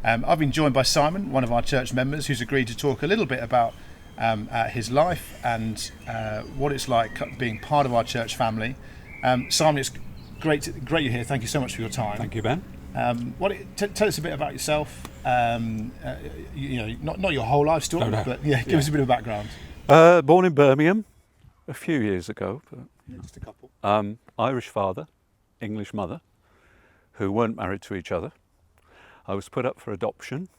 I've been joined by Simon, one of our church members, who's agreed to talk a little bit about his life and what it's like being part of our church family. Simon, it's great you're here. Thank you so much for your time. Thank you, Ben. Tell us a bit about yourself. Not your whole life story, No. but give us a bit of background. Born in Birmingham a few years ago. But, Just a couple. Irish father, English mother, who weren't married to each other. I was put up for adoption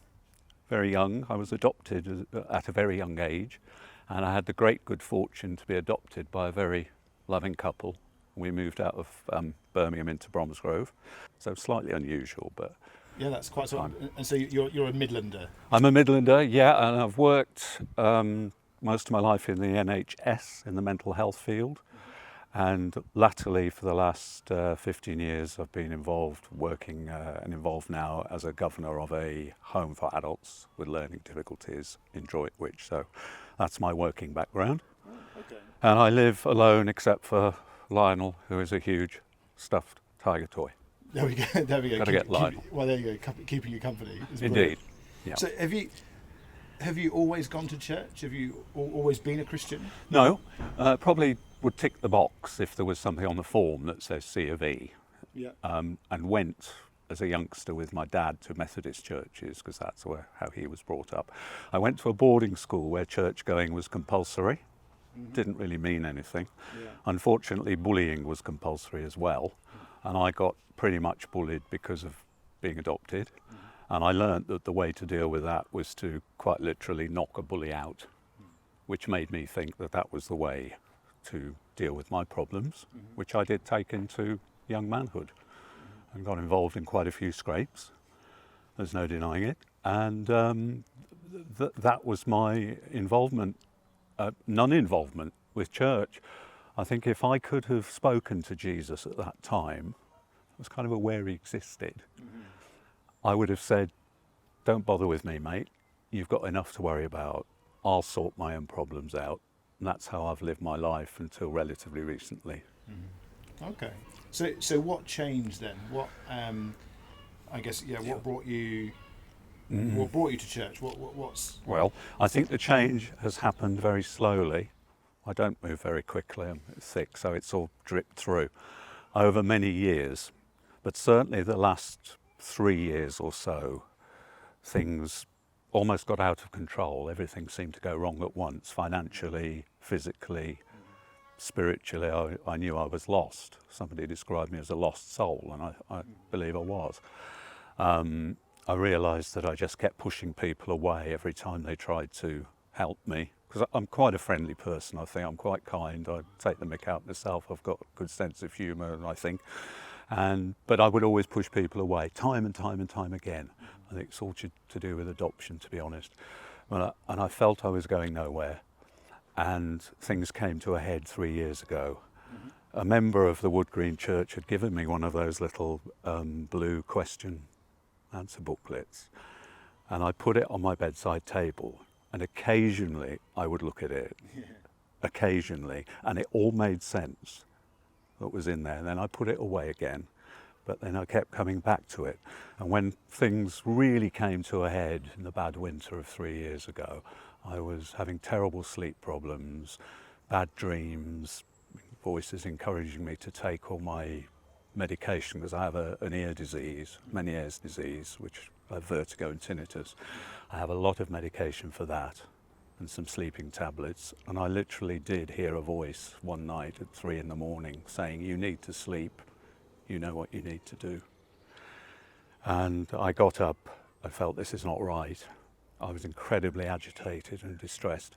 very young. I was adopted at a very young age, and I had the great good fortune to be adopted by a very loving couple. We moved out of Birmingham into Bromsgrove, so slightly unusual, but Yeah, that's quite so. And so you're a Midlander. I'm a Midlander, yeah, and I've worked most of my life in the NHS, in the mental health field, and latterly for the last 15 years I've been involved now as a governor of a home for adults with learning difficulties in Droitwich, so that's my working background. Okay. And I live alone except for Lionel, who is a huge stuffed tiger toy. There we go. Gotta get Lionel. Well, there you go. Keeping you company. Indeed. Yeah. So have you always gone to church? Have you always been a Christian? No, probably would tick the box if there was something on the form that says C of E. Yeah. And went as a youngster with my dad to Methodist churches because that's how he was brought up. I went to a boarding school where church going was compulsory. Mm-hmm. Didn't really mean anything. Yeah. Unfortunately, bullying was compulsory as well, and I got pretty much bullied because of being adopted. Mm-hmm. And I learnt that the way to deal with that was to quite literally knock a bully out, which made me think that that was the way to deal with my problems, which I did take into young manhood and got involved in quite a few scrapes. There's no denying it. And that was my involvement, non-involvement with church. I think if I could have spoken to Jesus at that time, I was kind of aware he existed, I would have said, don't bother with me, mate. You've got enough to worry about. I'll sort my own problems out. And that's how I've lived my life until relatively recently. Okay. So what changed then? What what brought you? What brought you to church? What's? Well, I think the change has happened very slowly. I don't move very quickly. I'm thick, so it's all dripped through over many years. But certainly the last 3 years or so, things almost got out of control. Everything seemed to go wrong at once, financially, physically, spiritually. I knew I was lost. Somebody described me as a lost soul, and I believe I was. I realised that I just kept pushing people away every time they tried to help me, because I'm quite a friendly person. I think I'm quite kind. I take the mick out myself. I've got a good sense of humour, I think. But I would always push people away, time and time again. I think it's all to do with adoption, to be honest. And I felt I was going nowhere. And things came to a head 3 years ago. A member of the Wood Green Church had given me one of those little blue question answer booklets. And I put it on my bedside table. And occasionally I would look at it. Yeah. Occasionally. And it all made sense that was in there. And then I put it away again. But then I kept coming back to it. And when things really came to a head in the bad winter of 3 years ago, I was having terrible sleep problems, bad dreams, voices encouraging me to take all my medication because I have an ear disease, Meniere's disease, which I have vertigo and tinnitus. I have a lot of medication for that and some sleeping tablets. And I literally did hear a voice one night at 3 a.m. saying, you need to sleep. You know what you need to do. And I got up. I felt this is not right. I was incredibly agitated and distressed.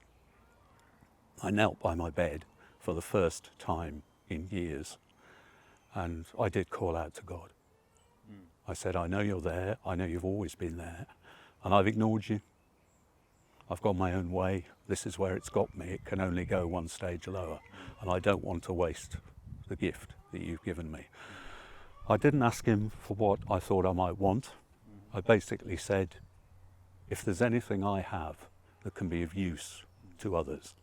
I knelt by my bed for the first time in years. And I did call out to God. I said, I know you're there. I know you've always been there. And I've ignored you. I've gone my own way. This is where it's got me. It can only go one stage lower. And I don't want to waste the gift that you've given me. I didn't ask him for what I thought I might want. I basically said, if there's anything I have that can be of use to others,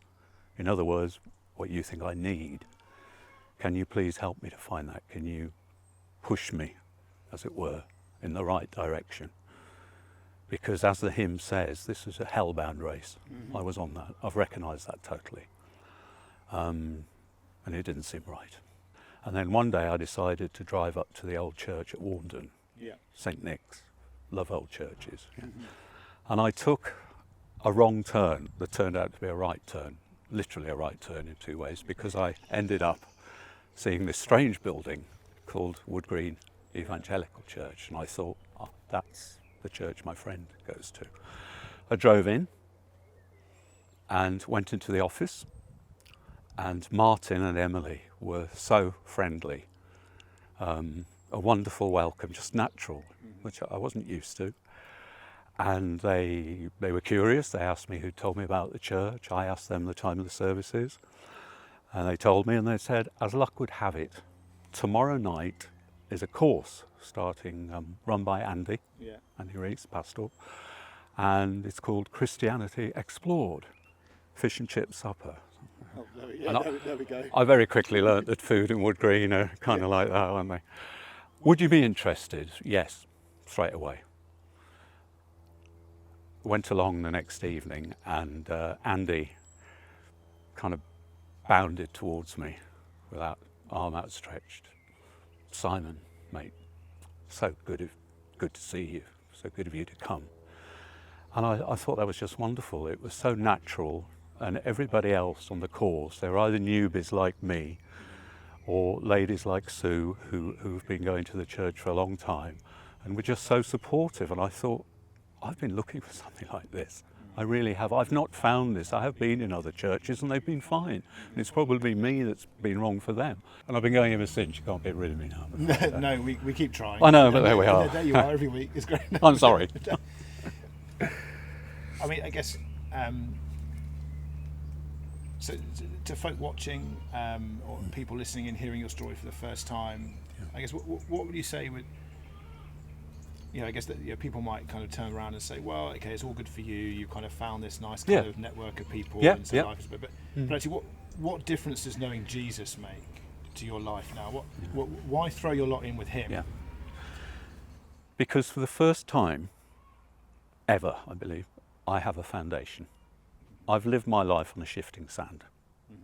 in other words, what you think I need, can you please help me to find that? Can you push me, as it were, in the right direction? because as the hymn says, this is a hellbound race. I was on that. I've recognised that totally. And it didn't seem right. And then one day I decided to drive up to the old church at Warndon, St Nick's. Love old churches. Yeah. And I took a wrong turn that turned out to be a right turn, literally a right turn in two ways, because I ended up seeing this strange building called Wood Green Evangelical Church, and I thought, oh, that's the church my friend goes to. I drove in and went into the office, and Martin and Emily were so friendly. A wonderful welcome, just natural, which I wasn't used to. And they were curious. They asked me who told me about the church. I asked them the time of the services. And they told me, and they said, as luck would have it, tomorrow night is a course starting, run by Andy Rees, pastor. And it's called Christianity Explored, fish and chip supper. Oh, there we go. I very quickly learnt that food in Wood Green are kind of like that, aren't they? Would you be interested? Yes, straight away. Went along the next evening, and Andy kind of bounded towards me with that arm outstretched. Simon, mate, so good to see you, so good of you to come. And I thought that was just wonderful. It was so natural, and everybody else on the course, they were either newbies like me or ladies like Sue who've been going to the church for a long time and were just so supportive. And I thought, I've been looking for something like this. I really have. I've not found this. I have been in other churches and they've been fine. And it's probably me that's been wrong for them. And I've been going ever since. You can't get rid of me now. No, we keep trying. I know, but there we are. There you are every week. It's great. I'm sorry. I mean, I guess, so to folk watching or people listening and hearing your story for the first time, I guess what would you say would, I guess that people might kind of turn around and say, well, okay, it's all good for you. You kind of found this nice kind of network of people. And so life is, but actually, what difference does knowing Jesus make to your life now? Why throw your lot in with him? Yeah. Because for the first time ever, I believe, I have a foundation. I've lived my life on a shifting sand.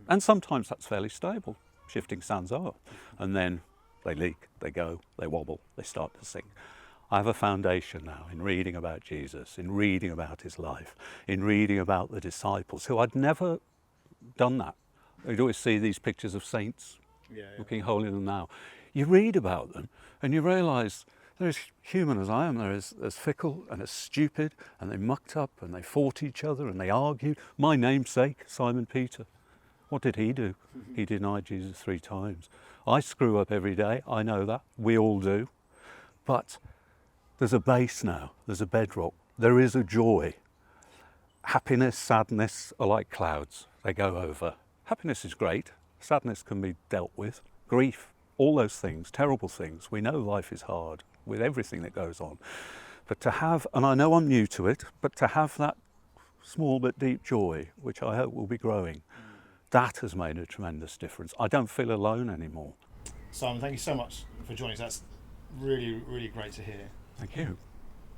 And sometimes that's fairly stable. Shifting sands are. And then they leak, they go, they wobble, they start to sink. I have a foundation now in reading about Jesus, in reading about his life, in reading about the disciples, who I'd never done that. You'd always see these pictures of saints looking holier than thou. You read about them and you realise they're as human as I am. They're as fickle and as stupid, and they mucked up and they fought each other and they argued. My namesake, Simon Peter, what did he do? He denied Jesus 3 times. I screw up every day, I know that, we all do. But there's a base now, there's a bedrock, there is a joy. Happiness, sadness are like clouds, they go over. Happiness is great, sadness can be dealt with, grief, all those things, terrible things. We know life is hard with everything that goes on. But to have, and I know I'm new to it, but to have that small but deep joy, which I hope will be growing, that has made a tremendous difference. I don't feel alone anymore. Simon, thank you so much for joining us. That's really, really great to hear. Thank you.